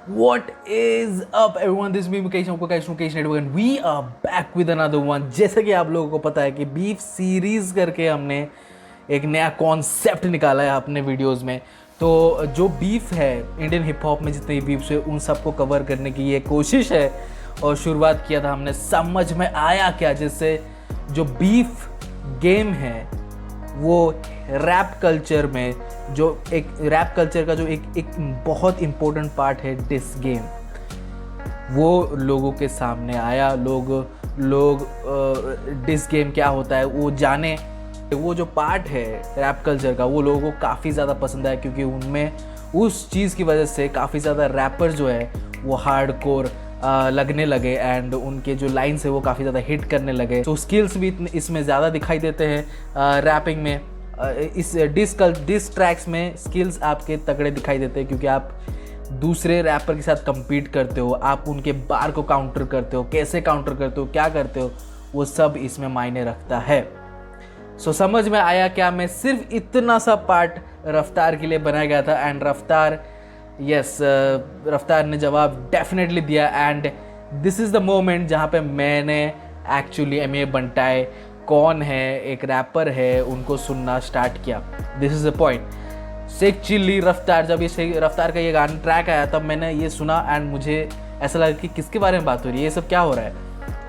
What is up everyone? This is me Mukesh Network and we are back with another one. जैसे कि आप लोगों को पता है कि बीफ सीरीज़ करके हमने एक नया कॉन्सेप्ट निकाला है अपने वीडियोस में. तो जो बीफ है इंडियन हिप हॉप में जितने बीफ्स है उन सबको कवर करने की ये कोशिश है. और शुरुआत किया था हमने समझ में आया क्या, जिससे जो बीफ गेम है वो रैप कल्चर में जो एक रैप कल्चर का जो एक बहुत इम्पोर्टेंट पार्ट है डिस गेम, वो लोगों के सामने आया. लोग डिस गेम क्या होता है वो जाने. वो जो पार्ट है रैप कल्चर का वो लोगों को काफ़ी ज़्यादा पसंद आया, क्योंकि उनमें उस चीज़ की वजह से काफ़ी ज़्यादा रैपर जो है वो हार्डकोर लगने लगे एंड उनके जो लाइन्स है वो काफ़ी ज़्यादा हिट करने लगे. तो स्किल्स भी इसमें ज़्यादा दिखाई देते हैं रैपिंग में. इस डिस ट्रैक्स में स्किल्स आपके तगड़े दिखाई देते हैं, क्योंकि आप दूसरे रैपर के साथ compete करते हो, आप उनके बार को काउंटर करते हो, कैसे काउंटर करते हो, क्या करते हो, वो सब इसमें मायने रखता है. सो समझ में आया क्या, मैं सिर्फ इतना सा पार्ट रफ्तार के लिए बनाया गया था एंड रफ्तार ने जवाब डेफिनेटली दिया. And this is the moment जहाँ पे मैंने एक्चुअली एमए बंटाए कौन है, एक रैपर है, उनको सुनना स्टार्ट किया. This is the point. Sheikh Chilli Raftaar, जब ये रफ्तार का ये गाना ट्रैक आया तब मैंने ये सुना एंड मुझे ऐसा लगा कि किसके बारे में बात हो रही है, ये सब क्या हो रहा है.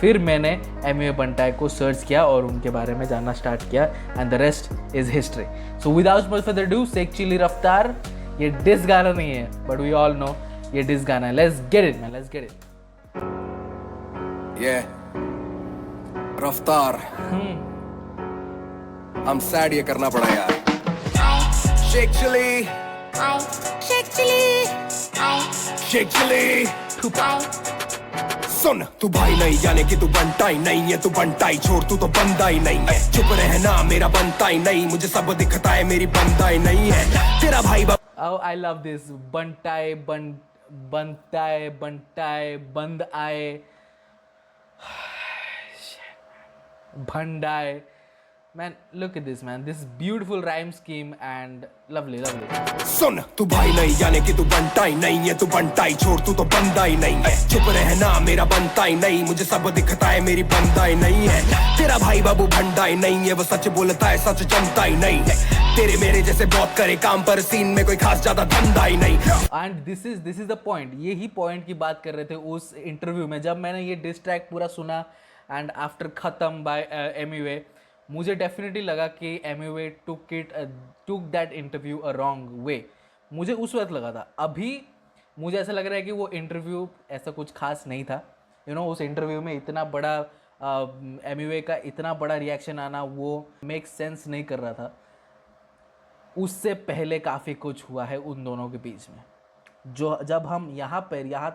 फिर मैंने एमए बंटाए को सर्च किया और उनके बारे में जानना स्टार्ट किया and the rest is history. So without much further do, Sheikh Chilli Raftaar, ये डिस गाना नहीं है बट वी ऑल नो ये डिस गाना है. Let's get it man, let's get it. Raftaar, हम सैड ये करना पड़ा यार. शेख चिल्ली, शेख चिल्ली, शेख चिल्ली, सुन तू भाई नहीं जाने कि तू बनता ही नहीं है. तू बनता ही छोड़, तू तो बंदा ही नहीं है. चुप रहना, मेरा बनता ही नहीं, मुझे सब दिखता है, मेरी बंदा ही नहीं है. तेरा भाई Oh, I love this. बनताए बंद आए भंडाए. Man, look at this man. This beautiful rhyme scheme and lovely. सुन तू भाई नहीं जाने कि तू बनता ही नहीं है. तू बनता ही छोड़, तू तो बंदा ही नहीं है. चुप रहना, मेरा बनता ही नहीं, मुझे सब दिखता है, मेरी बंदा ही नहीं है. तेरा भाई बाबू भंडा ही नहीं है, वो सच बोलता है, सच जमता ही नहीं है. तेरे मेरे जैसे बहुत करे काम पर सीन में कोई खास ज्यादा धंधा ही नहीं. And this is the point. यही पॉइंट की बात कर रहे थे उस इंटरव्यू में. जब मैंने ये डिस ट्रैक पूरा सुना एंड आफ्टर खत्म बाय एमवे, मुझे डेफिनेटली लगा कि Amway took that interview a wrong way. मुझे उस वक्त लगा था. अभी मुझे ऐसा लग रहा है कि वो इंटरव्यू ऐसा कुछ खास नहीं था. उस इंटरव्यू में इतना बड़ा एमवे का इतना बड़ा रिएक्शन आना वो मेक सेंस नहीं कर रहा था. उससे पहले काफ़ी कुछ हुआ है उन दोनों के बीच में. जो जब हम यहाँ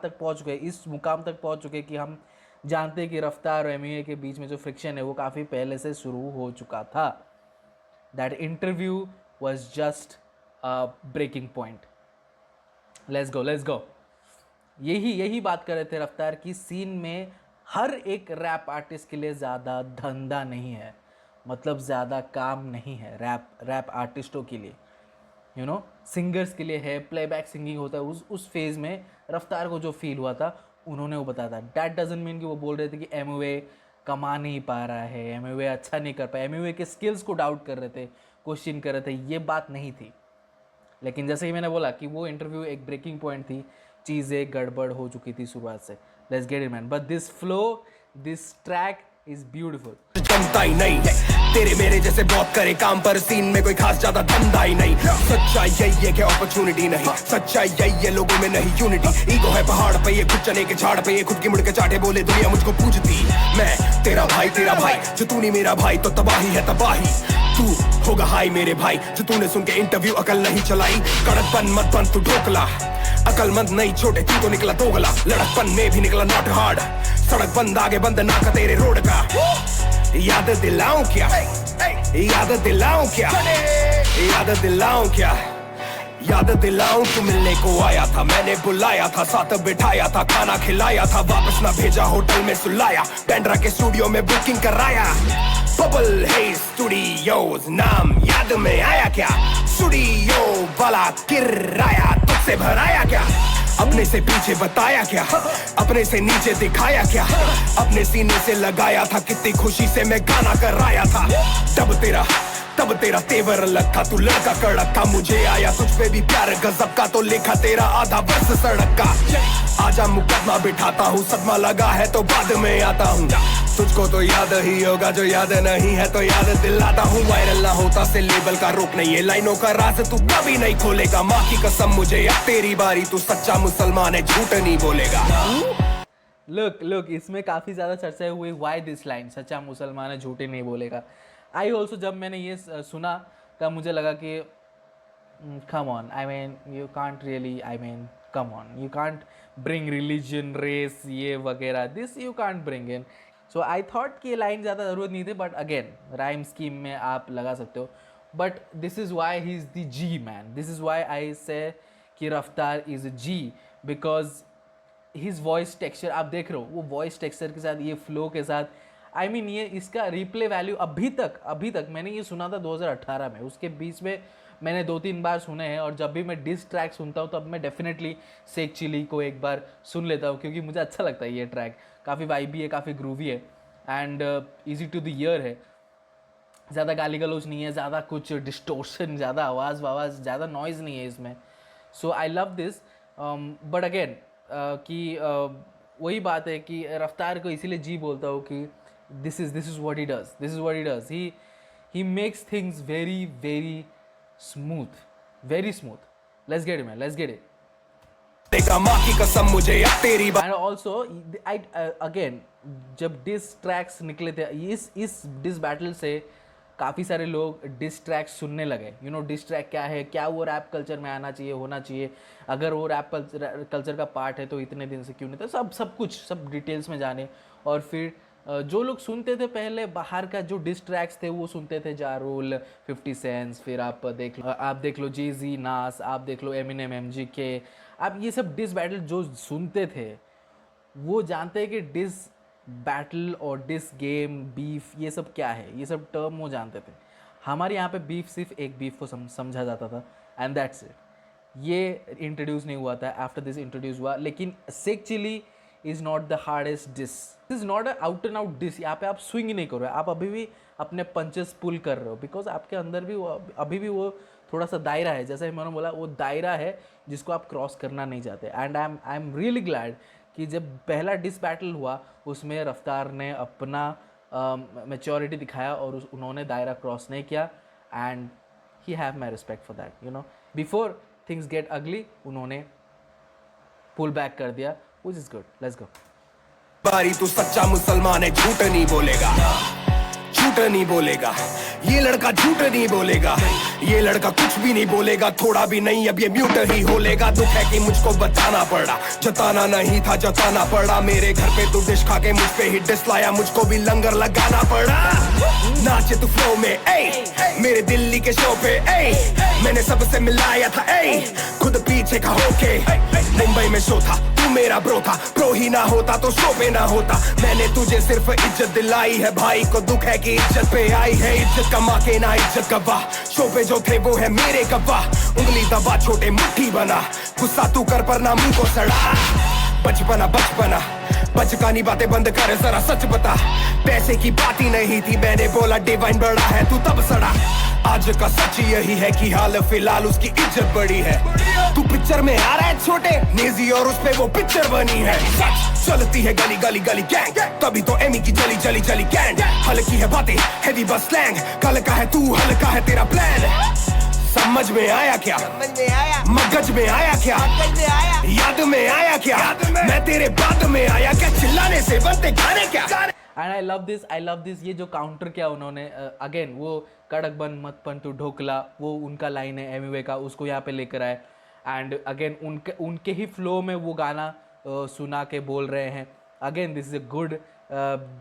तक पहुँच गए, इस मुकाम तक पहुँच चुके कि हम जानते हैं कि रफ्तार और एमए के बीच में जो फ्रिक्शन है वो काफ़ी पहले से शुरू हो चुका था. That interview was just a breaking point. Let's go. यही बात कर रहे थे रफ्तार की सीन में हर एक रैप आर्टिस्ट के लिए ज़्यादा धंधा नहीं है, मतलब ज़्यादा काम नहीं है रैप आर्टिस्टों के लिए. सिंगर्स के लिए है, प्लेबैक सिंगिंग होता है. उस फेज़ में रफ्तार को जो फील हुआ था उन्होंने वो बताया था. डैट डजंट मीन कि वो बोल रहे थे कि एमवे कमा नहीं पा रहा है, एमवे अच्छा नहीं कर पाया, एमवे के स्किल्स को डाउट कर रहे थे, क्वेश्चन कर रहे थे. ये बात नहीं थी. लेकिन जैसे ही मैंने बोला कि वो इंटरव्यू एक ब्रेकिंग पॉइंट थी, चीज़ें गड़बड़ हो चुकी थी शुरुआत से. Let's get it man. But this flow, this track is beautiful. जमता ही नहीं है. तेरे मेरे जैसे बहुत करे काम पर सीन में कोई खास ज्यादा धंधा ही नहीं. सच्चाई यही है कि अपॉर्चुनिटी नहीं, सच्चाई यही है लोगों में नहीं यूनिटी. ईगो है पहाड़ पे, ये खुद चने के झाड़ पे, ये खुद की मुड़ के चाटे, बोले दुनिया मुझको पूजती. मैं तेरा भाई जो तू नहीं मेरा भाई तो तबाही है तबाही. तू होगा हाई मेरे भाई जो तूने सुन के इंटरव्यू अकल नहीं चलाई. कड़कपन मत बन तू ढोकला, अकलमंद नहीं छोटे, तू तो निकला दोगला. लड़कपन में भी निकला नॉट हार्ड, सड़क बंद आगे बंद ना का तेरे रोड का. याद दिलाऊं क्या, याद दिलाऊं क्या, याद दिलाऊं क्या, याद दिलाऊं तू मिलने को आया था, मैंने बुलाया था, साथ बिठाया था, खाना खिलाया था, वापस ना भेजा होटल में सुलाया, पेंड्रा के स्टूडियो में बुकिंग कराया. बबल हे स्टूडियोज नाम याद में आया क्या, स्टूडियो वाला किराया तुझसे भराया क्या. अब अपने से पीछे बताया क्या, अपने से नीचे दिखाया क्या, अपने सीने से लगाया था, कितनी खुशी से मैं गाना कराया था। तब तेरा तेवर अलग था, तू लड़का कड़क था, मुझे आया तुझ पे भी प्यार गजब का, तो लिखा तेरा आधा वर्ष सड़क का। आजा मुकदमा बिठाता हूँ, सदमा लगा है तो बाद में आता हूँ, तुझको तो याद ही होगा, जो याद नहीं है तो याद दिलाता हूँ। वायरल ना होता से लेबल का रोक नहीं है, लाइनों का राज तू कभी नहीं खोलेगा, माँ की कसम मुझे अब तेरी बारी, तू सच्चा मुसलमान है झूठ नहीं बोलेगा। लुक इसमें काफ़ी ज़्यादा चर्चा हुई, वाई दिस लाइन, सच्चा मुसलमान है झूठे नहीं बोलेगा। आई ऑल्सो जब मैंने ये सुना तब मुझे लगा कि come on, I mean you can't really, I mean come on, you can't bring religion race ये वगैरह, this you can't bring in. So I thought कि ये लाइन ज़्यादा ज़रूरत नहीं थी, बट अगेन राइम स्कीम में आप लगा सकते हो, but this is why he is the G man, this is why I say कि Raftaar is G, because his voice texture आप देख रहे हो, वो वॉइस टेक्सचर के साथ, ये फ्लो के साथ, आई मीन ये इसका रिप्ले वैल्यू अभी तक मैंने ये सुना था 2018 में, उसके बीच में मैंने 2-3 बार सुने हैं, और जब भी मैं डिस ट्रैक सुनता हूँ तब मैं डेफिनेटली शेख चिली को एक बार सुन लेता हूँ, क्योंकि मुझे अच्छा लगता है ये ट्रैक, काफ़ी वाइबी है, काफ़ी ग्रूवी है, and easy to the ear है, ज़्यादा गाली गलौज नहीं है, ज़्यादा कुछ डिस्टोर्शन, ज़्यादा आवाज़ ज़्यादा नॉइज़ नहीं है इसमें। So I love this, but again कि वही बात है कि रफ्तार को इसीलिए जी बोलता हूँ कि this is what he does, he makes things very smooth. Let's get it. देखा माँ की कसम मुझे अब तेरी एंड ऑल्सो आई अगेन जब डिस ट्रैक्स निकले थे, इस डिस बैटल से काफ़ी सारे लोग डिस ट्रैक सुनने लगे। यू नो डिस ट्रैक क्या है, क्या वो रैप कल्चर में आना चाहिए, होना चाहिए, अगर वो रैप कल्चर का पार्ट है तो इतने दिन से क्यों नहीं था, सब डिटेल्स में जाने। और फिर जो लोग सुनते थे पहले बाहर का जो डिस ट्रैक्स थे वो सुनते थे जा रूल, 50 सेंट्स, फिर आप देख लो जे-ज़ी, नास, आप देख लो एमिनेम, MGK, आप ये सब डिस बैटल जो सुनते थे वो जानते हैं कि डिस बैटल और डिस गेम, बीफ, ये सब क्या है, ये सब टर्म वो जानते थे। हमारे यहाँ पे बीफ सिर्फ एक बीफ को समझा जाता था, एंड दैट्स इट। ये इंट्रोड्यूस नहीं हुआ था, आफ्टर दिस इंट्रोड्यूस हुआ। लेकिन Sheikh Chilli is not the hardest diss, is not a out and out diss. यहाँ पे आप स्विंग नहीं कर रहे हो, आप अभी भी अपने पंचेस पुल कर रहे हो, बिकॉज आपके अंदर भी अभी भी वो थोड़ा सा दायरा है, जैसे मैंने बोला वो दायरा है जिसको आप क्रॉस करना नहीं चाहते। And I am really glad कि जब पहला डिस बैटल हुआ उसमें रफ्तार ने अपना मैच्योरिटी दिखाया और उन्होंने दायरा क्रॉस नहीं किया, and he have my respect for that. You know before things get अगली उन्होंने पुल बैक कर दिया, which is good. Let's go. बारी तू सच्चा मुसलमान है झूठ नहीं बोलेगा, झूठ नहीं बोलेगा, ये लड़का झूठ नहीं बोलेगा, ये लड़का कुछ भी नहीं बोलेगा, थोड़ा भी नहीं, अब ये म्यूट ही होलेगा। दुख है कि मुझको बताना पड़ा, जताना नहीं था जताना पड़ा, मेरे घर पे तू डिश खा के मुझ पे ही डिस लाया, मुझको भी लंगर लगाना पड़ा। नाचे तू फ्लो में मेरे दिल्ली के शो पे मैंने सबसे मिलाया था खुद पीछे का होके, मुंबई में शो था तू मेरा ब्रो था, प्रो ही ना होता तो शो पे ना होता, मैंने तुझे सिर्फ इज्जत दिलाई है, भाई को दुख है कि इज्जत पे आई है, इज्जत कमा के ना इज्जत गवा, शो पे जो थे वो है मेरे गवाह, उंगली दबा छोटे मुट्ठी बना, गुस्सा तू कर पर ना मुंह को सड़ा, बचपना बचकानी बातें बंद कर जरा सच बता, पैसे की बात ही नहीं थी, मैंने बोला डिवाइन बड़ा है तू तब सड़ा, आज का सच यही है कि हाल फिलहाल उसकी इज्जत बड़ी है, तू पिक्चर में आ रहा है छोटे नेजी और उस पे वो पिक्चर बनी है, चलती है गली गली गली गैंग, तभी तो एमी की जली जली जली गैंग, हल्की है बातें हैवी बस स्लैंग, कल का है तू हल्का है तेरा प्लान, समझ में आया क्या, मगज में आया क्या, याद में आया क्या, मैं तेरे बाद में आया क्या, चिल्लाने से बनते गाने क्या। एंड आई लव दिस ये जो काउंटर किया उन्होंने, अगेन वो कड़क बन मत पन तू ढोकला, वो उनका लाइन है एमिवे का, उसको यहाँ पे लेकर आए, एंड अगेन उनके ही फ्लो में वो गाना सुना के बोल रहे हैं। Again this is a good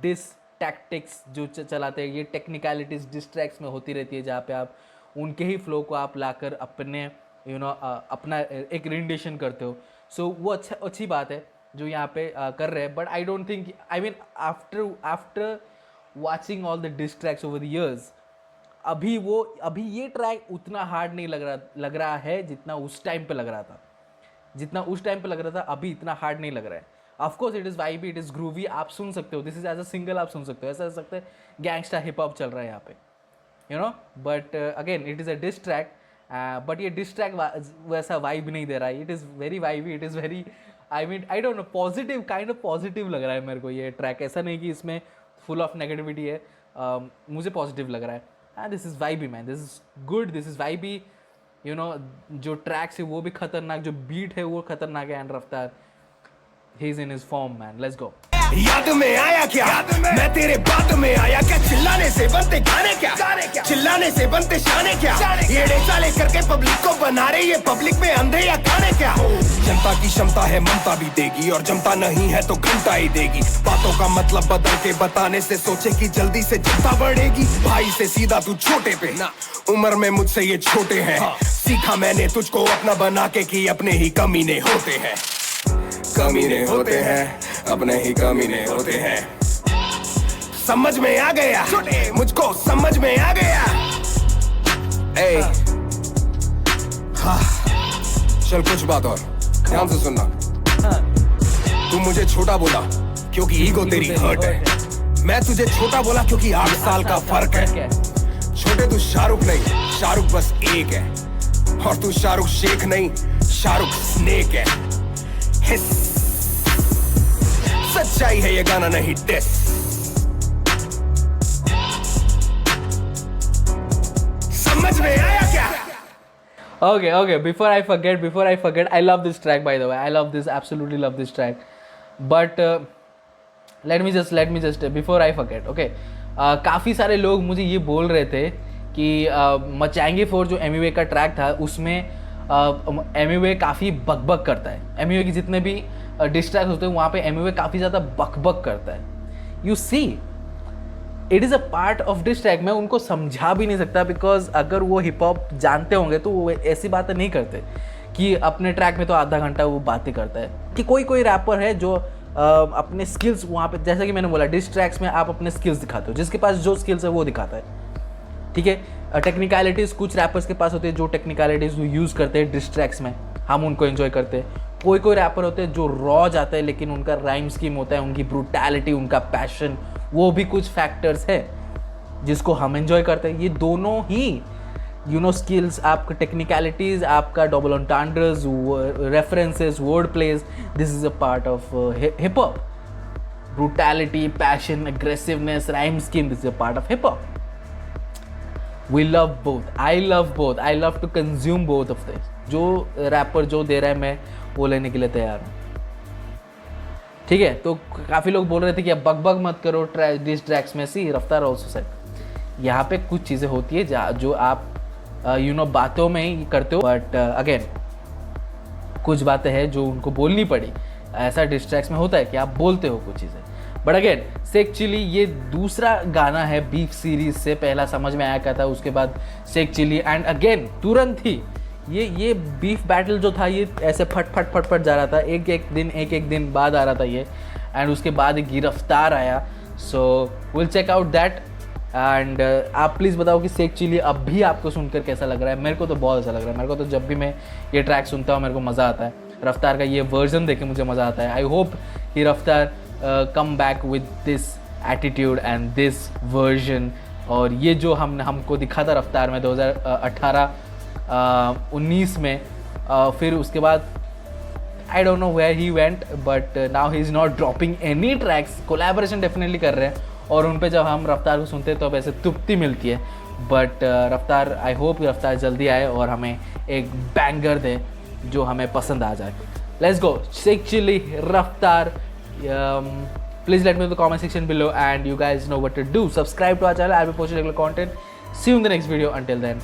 diss tactics जो चलाते हैं, ये टेक्निकलिटीज डिस ट्रैक्स में होती रहती है, जहाँ पे आप उनके ही फ्लो को आप लाकर अपने अपना एक रिंडेशन करते हो। सो वो अच्छी बात है जो यहाँ पे कर रहे हैं, but I don't think, I mean after watching all the diss tracks over the years, अभी ये ट्रैक उतना हार्ड नहीं लग रहा है जितना उस टाइम पे लग रहा था। जितना उस टाइम पे लग रहा था अभी इतना हार्ड नहीं लग रहा है. Of course it is vibey, it is groovy, आप सुन सकते हो. This is as a single आप सुन सकते हो. ऐसा हो सकता है गैंगस्टर हिप हॉप चल रहा है यहाँ पे, you know. But again it is a diss track. But ये डिस ट्रैक वैसा वाइब नहीं दे रहा है. It is very vibey, it is very, I mean I don't know, positive, kind of positive लग रहा है मेरे को ये ट्रैक. ऐसा नहीं कि इसमें फुल ऑफ नेगेटिविटी है. मुझे पॉजिटिव लग रहा है. This is vibey man, this is good, this is vibey. You know, जो ट्रैक्स है वो भी खतरनाक, जो बीट है वो खतरनाक है. एंड रफ्तार, he is in his form man. Let's go. याद में आया क्या? मैं तेरे बात में आया क्या? चिल्लाने से बनते गाने क्या? चिल्लाने से बनते शाने क्या? येड़े चाले करके पब्लिक को बना रहे, ये पब्लिक में अंधे या काने क्या? जनता की क्षमता है ममता भी देगी, और जमता नहीं है तो घंटा ही देगी. बातों का मतलब बदल के बताने से सोचे कि जल्दी से जनता बढ़ेगी. भाई से सीधा तू छोटे पे ना, उम्र में मुझसे ये छोटे हैं. सीखा मैंने तुझको अपना बना के कि अपने ही कमीने होते हैं. कमीने होते हैं, अपने ही कमीने होते हैं. समझ में आ गया, मुझको समझ में आ गया. ए, हाँ, चल कुछ बात और ध्यान से सुनना. तू मुझे छोटा बोला क्योंकि ईगो तेरी हर्ट है. मैं तुझे छोटा बोला क्योंकि 8 साल का फर्क है. छोटे तू शाहरुख नहीं, शाहरुख बस एक है. और तू शाहरुख शेख नहीं, शाहरुख स्नेक है. सच्चाई है ये गाना नहीं डिस. समझ में आया क्या? Okay, before I forget, I love this track, by the way. I love this, absolutely love this track. But let me just before I forget, okay. काफ़ी सारे लोग मुझे ये बोल रहे थे कि मचाएंगे 4 जो एमवे का ट्रैक था उसमें एमवे काफ़ी बकबक करता है. एमवे की जितने भी डिस्ट्रैक्ट होते हैं वहाँ पे एमवे काफ़ी ज़्यादा बकबक करता है. You see, it is a part of diss track. मैं उनको समझा भी नहीं सकता, बिकॉज अगर वो हिप हॉप जानते होंगे तो वो ऐसी बातें नहीं करते कि अपने ट्रैक में तो आधा घंटा वो बातें करता है. कि कोई रैपर है जो अपने स्किल्स वहाँ पे, जैसा कि मैंने बोला, डिस ट्रैक्स में आप अपने स्किल्स दिखाते हो, जिसके पास जो स्किल्स है वो दिखाता है. ठीक है. टेक्निकलिटीज़ कुछ रैपर्स के पास होते हैं जो टेक्निकलिटीज़ वो यूज़ करते हैं डिस ट्रैक्स में, हम उनको एंजॉय करते हैं. कोई रैपर होते हैं जो रॉ जाते हैं लेकिन उनका राइम स्कीम होता है, उनकी ब्रूटैलिटी, उनका पैशन, वो भी कुछ फैक्टर्स है जिसको हम एंजॉय करते हैं. ये दोनों ही स्किल्स, आपका टेक्निकलिटीज़, आपका double entendres, references, word plays, this is a part of hip hop. Brutality, passion, aggressiveness, rhyme scheme, this is a part of hip hop. We love both. I love both. I love to consume both of this. जो wrapper जो दे रहा है मैं वो लेने के लिए तैयार हूँ. ठीक है. तो काफ़ी लोग बोल रहे थे कि अब बक मत करो डिस ट्रैक्स में. सी रफ्तार ऑल्सो सेड, यहाँ पे कुछ चीज़ें होती है जो आप बातों में ही करते हो, बट अगेन कुछ बातें हैं जो उनको बोलनी पड़ी. ऐसा डिस ट्रैक्स में होता है कि आप बोलते हो कुछ चीज़ें. बट अगेन शेख चिली ये दूसरा गाना है बीफ सीरीज से. पहला समझ में आया क्या था, उसके बाद शेख चिली, एंड अगेन तुरंत ही ये बीफ बैटल जो था ये ऐसे फट जा रहा था. एक दिन बाद आ रहा था ये, एंड उसके बाद एक गिरफ्तार आया. So will check out that. And आप प्लीज़ बताओ कि शेख चिली अब भी आपको सुनकर कैसा लग रहा है. मेरे को तो बहुत अच्छा लग रहा है. मेरे को तो जब भी मैं ये ट्रैक सुनता हूँ मेरे को मज़ा आता है. रफ्तार का ये वर्जन देख के मुझे मज़ा आता है. आई होप कि रफ्तार come back with this attitude and this version. और ये जो हमको दिखा था रफ्तार में 2018-19 में, फिर उसके बाद I don't know where he went, but now he is not dropping any tracks. Collaboration definitely कर रहे हैं और उन पे जब हम रफ्तार को सुनते हैं तो अब ऐसे तृप्ति मिलती है. बट रफ्तार, आई होप रफ्तार जल्दी आए और हमें एक बैंगर दे जो हमें पसंद आ जाए. Let's go. Sheikh Chilli, Raftaar. Please let me know in the comment section below, and you guys know what to do. Subscribe to our channel. I'll be posting regular content. See you in the next video. Until then,